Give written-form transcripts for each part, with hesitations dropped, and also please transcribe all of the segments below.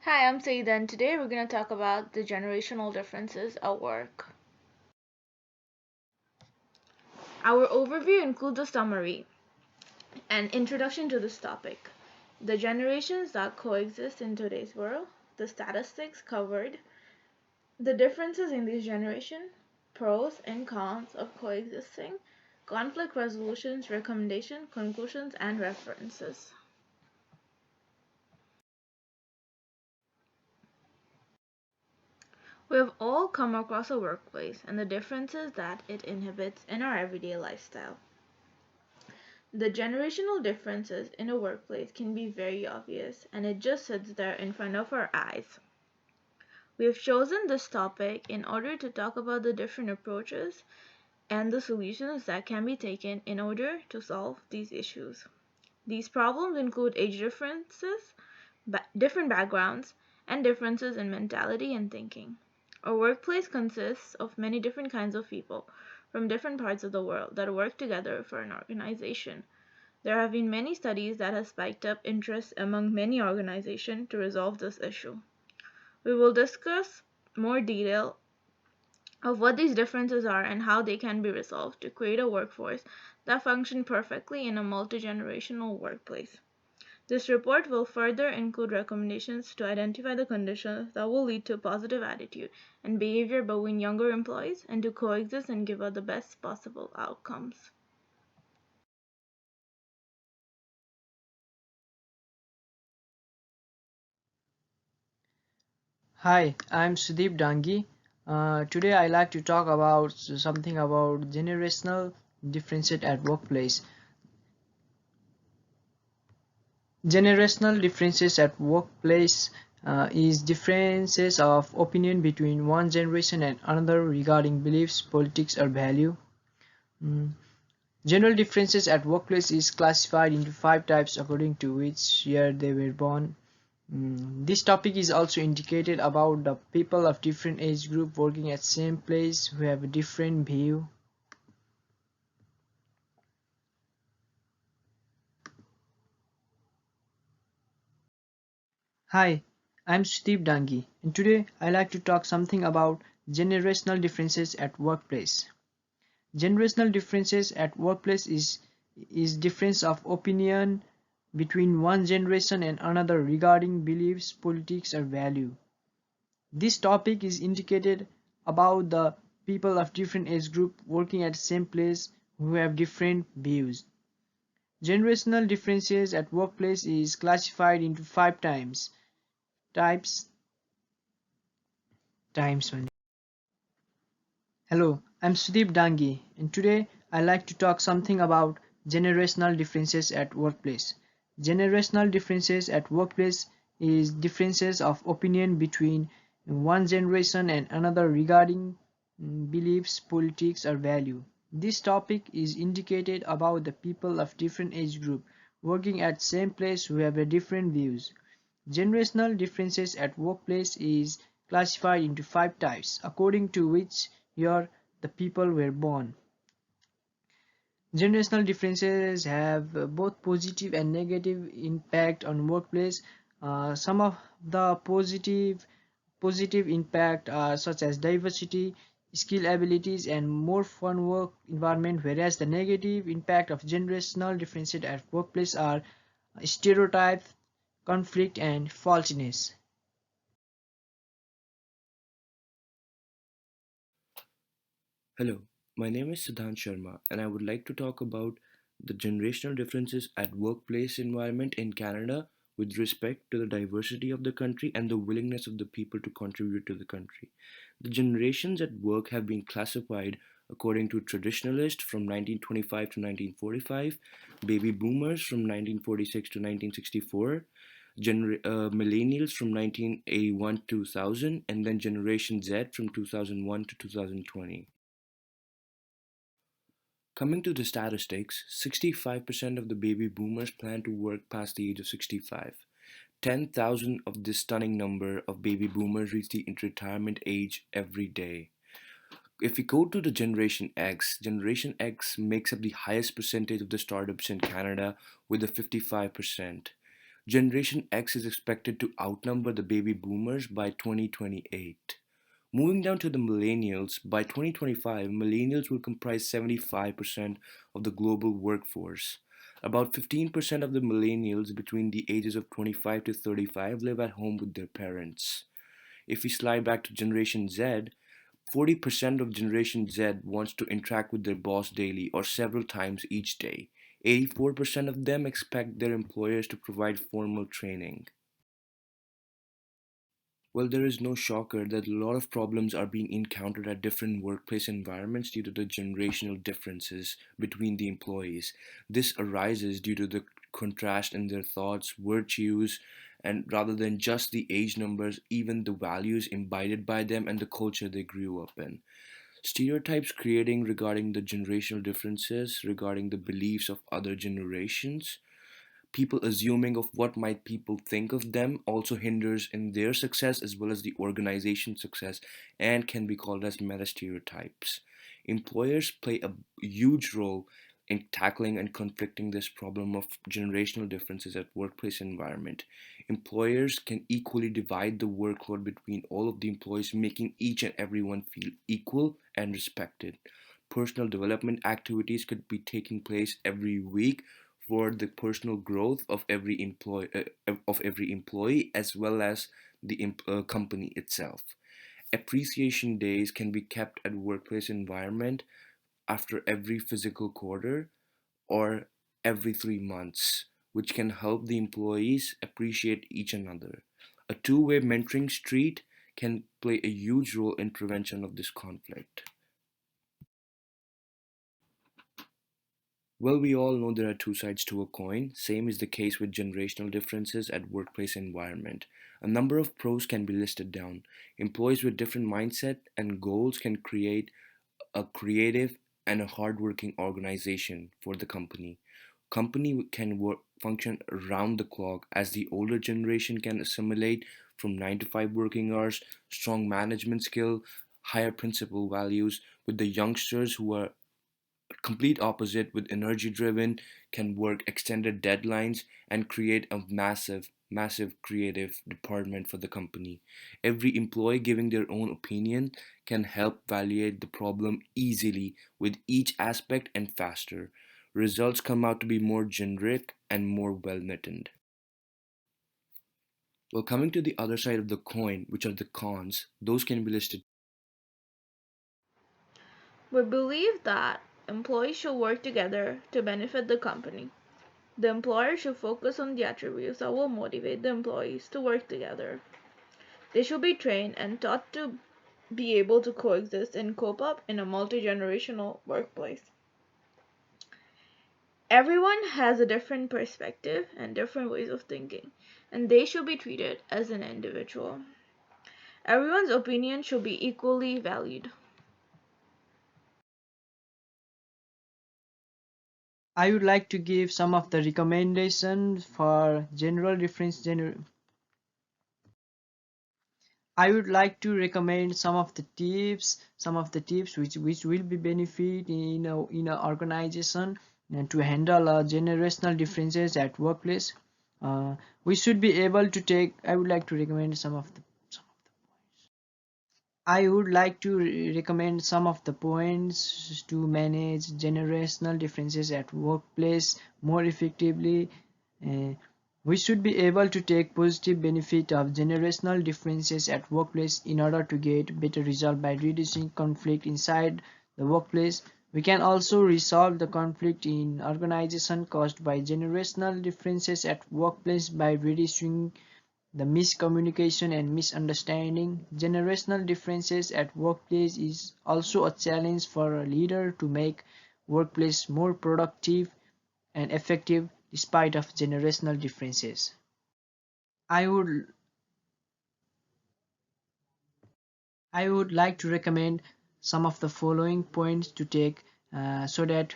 Hi, I'm Saida, and today we're going to talk about the generational differences at work. Our overview includes a summary and introduction to this topic, the generations that coexist in today's world, the statistics covered, the differences in these generations, pros and cons of coexisting, conflict resolutions, recommendations, conclusions, and references. We have all come across a workplace and the differences that it inhibits in our everyday lifestyle. The generational differences in a workplace can be very obvious, and it just sits there in front of our eyes. We have chosen this topic in order to talk about the different approaches and the solutions that can be taken in order to solve these issues. These problems include age differences, different backgrounds, and differences in mentality and thinking. A workplace consists of many different kinds of people from different parts of the world that work together for an organization. There have been many studies that have spiked up interest among many organizations to resolve this issue. We will discuss more detail of what these differences are and how they can be resolved to create a workforce that functions perfectly in a multi-generational workplace. This report will further include recommendations to identify the conditions that will lead to a positive attitude and behavior between younger employees and to coexist and give out the best possible outcomes. Hi, I'm Sudeep Dangi. Today I like to talk about something about generational differences at workplace. Generational differences at workplace is differences of opinion between one generation and another regarding beliefs, politics, or value. Mm. General differences at workplace is classified into five types according to which year they were born. This topic is also indicated about the people of different age group working at same place who have a different view. Hi, I'm Steve Dangi, and today I like to talk something about generational differences at workplace. Generational differences at workplace is difference of opinion between one generation and another regarding beliefs, politics, or value. This topic is indicated about the people of different age group working at the same place who have different views. Generational differences at workplace is classified into five types times one. Hello, I'm Sudeep Dangi, and today I like to talk something about generational differences at workplace. Generational differences at workplace is differences of opinion between one generation and another regarding beliefs, politics, or value. This topic is indicated about the people of different age group working at same place who have a different views. Generational differences at workplace is classified into five types according to which year the people were born. Generational differences have both positive and negative impact on workplace. Some of the positive impact are such as diversity, skill abilities, and more fun work environment, whereas the negative impact of generational differences at workplace are stereotypes, conflict, and falseness. Hello, my name is Siddhant Sharma, and I would like to talk about the generational differences at workplace environment in Canada with respect to the diversity of the country and the willingness of the people to contribute to the country. The generations at work have been classified according to traditionalists from 1925 to 1945, baby boomers from 1946 to 1964, millennials from 1981 to 2000, and then Generation Z from 2001 to 2020. Coming to the statistics, 65% of the baby boomers plan to work past the age of 65. 10,000 of this stunning number of baby boomers reach the retirement age every day. If we go to the Generation X makes up the highest percentage of the startups in Canada with a 55%. Generation X is expected to outnumber the baby boomers by 2028. Moving down to the millennials, by 2025, millennials will comprise 75% of the global workforce. About 15% of the millennials between the ages of 25 to 35 live at home with their parents. If we slide back to Generation Z, 40% of Generation Z wants to interact with their boss daily or several times each day. 84% of them expect their employers to provide formal training. Well, there is no shocker that a lot of problems are being encountered at different workplace environments due to the generational differences between the employees. This arises due to the contrast in their thoughts, word use, and rather than just the age numbers, even the values imbibed by them and the culture they grew up in. Stereotypes creating regarding the generational differences, regarding the beliefs of other generations, people assuming of what might people think of them also hinders in their success as well as the organization's success and can be called as meta stereotypes. Employers play a huge role in tackling and conflicting this problem of generational differences at workplace environment. Employers can equally divide the workload between all of the employees, making each and everyone feel equal and respected. Personal development activities could be taking place every week for the personal growth of every employee as well as the company itself. Appreciation days can be kept at workplace environment after every physical quarter or every 3 months, which can help the employees appreciate each another. A two-way mentoring street can play a huge role in prevention of this conflict. Well, we all know there are two sides to a coin. Same is the case with generational differences at workplace environment. A number of pros can be listed down. Employees with different mindset and goals can create a creative and a hardworking organization for the company. Company can function around the clock as the older generation can assimilate from 9 to 5 working hours, strong management skill, higher principle values, with the youngsters who are complete opposite with energy driven, can work extended deadlines and create a massive creative department for the company. Every employee giving their own opinion can help validate the problem easily with each aspect and faster. Results come out to be more generic and more well knitted. Well, coming to the other side of the coin, which are the cons, those can be listed. We believe that employees should work together to benefit the company. The employer should focus on the attributes that will motivate the employees to work together. They should be trained and taught to be able to coexist and cope up in a multi-generational workplace. Everyone has a different perspective and different ways of thinking, and they should be treated as an individual. Everyone's opinion should be equally valued. I would like to give some of the recommendations for general difference. I would like to recommend some of the tips which will be benefit in a organization and to handle generational differences at workplace. We should be able to take. I would like to recommend some of the. I would like to recommend some of the points to manage generational differences at workplace more effectively. Uh, we should be able to take positive benefit of generational differences at workplace in order to get better result by reducing conflict inside the workplace. We can also resolve the conflict in organization caused by generational differences at workplace by reducing the miscommunication and misunderstanding. Generational differences at workplace is also a challenge for a leader to make workplace more productive and effective despite of generational differences. I would I would like to recommend some of the following points to take so that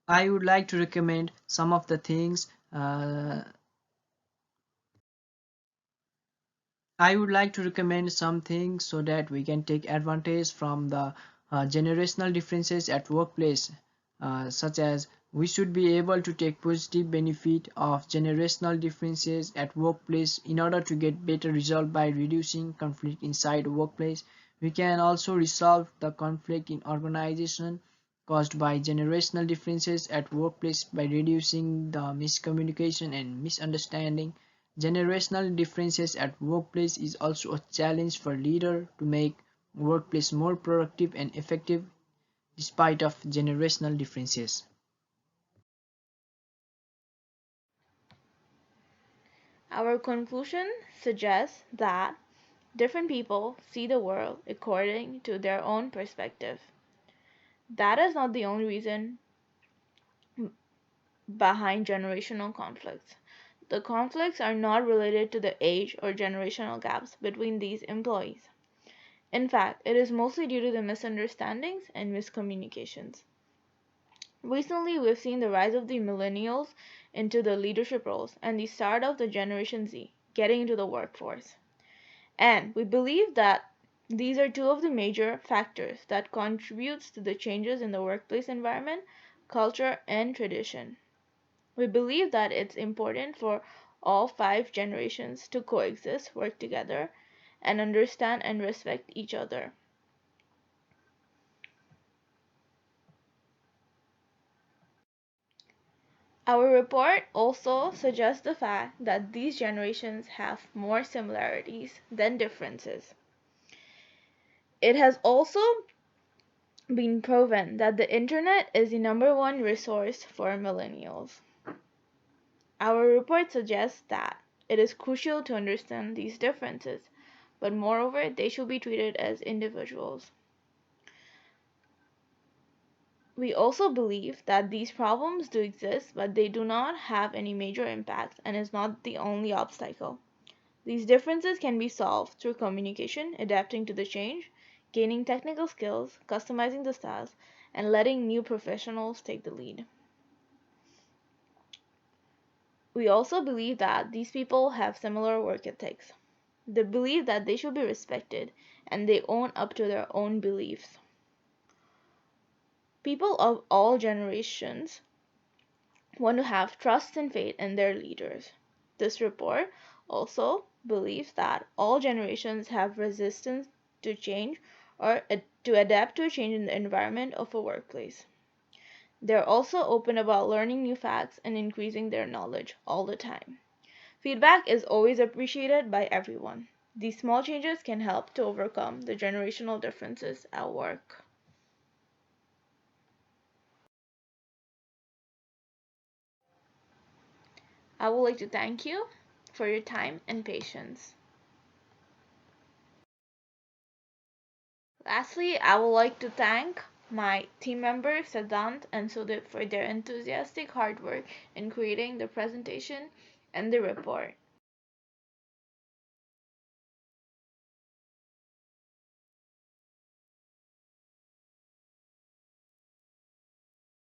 I would like to recommend some of the things I would like to recommend some things so that we can take advantage from the generational differences at workplace, such as We should be able to take positive benefit of generational differences at workplace in order to get better result by reducing conflict inside a workplace. We can also resolve the conflict in organization caused by generational differences at workplace by reducing the miscommunication and misunderstanding. Generational differences at workplace is also a challenge for leader to make workplace more productive and effective despite of generational differences. Our conclusion suggests that different people see the world according to their own perspective. That is not the only reason behind generational conflicts. The conflicts are not related to the age or generational gaps between these employees. In fact, it is mostly due to the misunderstandings and miscommunications. Recently, we've seen the rise of the millennials into the leadership roles and the start of the Generation Z getting into the workforce. And we believe that these are two of the major factors that contributes to the changes in the workplace environment, culture, and tradition. We believe that it's important for all five generations to coexist, work together, and understand and respect each other. Our report also suggests the fact that these generations have more similarities than differences. It has also been proven that the internet is the number one resource for millennials. Our report suggests that it is crucial to understand these differences, but moreover, they should be treated as individuals. We also believe that these problems do exist, but they do not have any major impacts and is not the only obstacle. These differences can be solved through communication, adapting to the change, gaining technical skills, customizing the styles, and letting new professionals take the lead. We also believe that these people have similar work ethics. They believe that they should be respected and they own up to their own beliefs. People of all generations want to have trust and faith in their leaders. This report also believes that all generations have resistance to change or to adapt to a change in the environment of a workplace. They're also open about learning new facts and increasing their knowledge all the time. Feedback is always appreciated by everyone. These small changes can help to overcome the generational differences at work. I would like to thank you for your time and patience. Lastly, I would like to thank my team members Siddhant and Sudip for their enthusiastic hard work in creating the presentation and the report.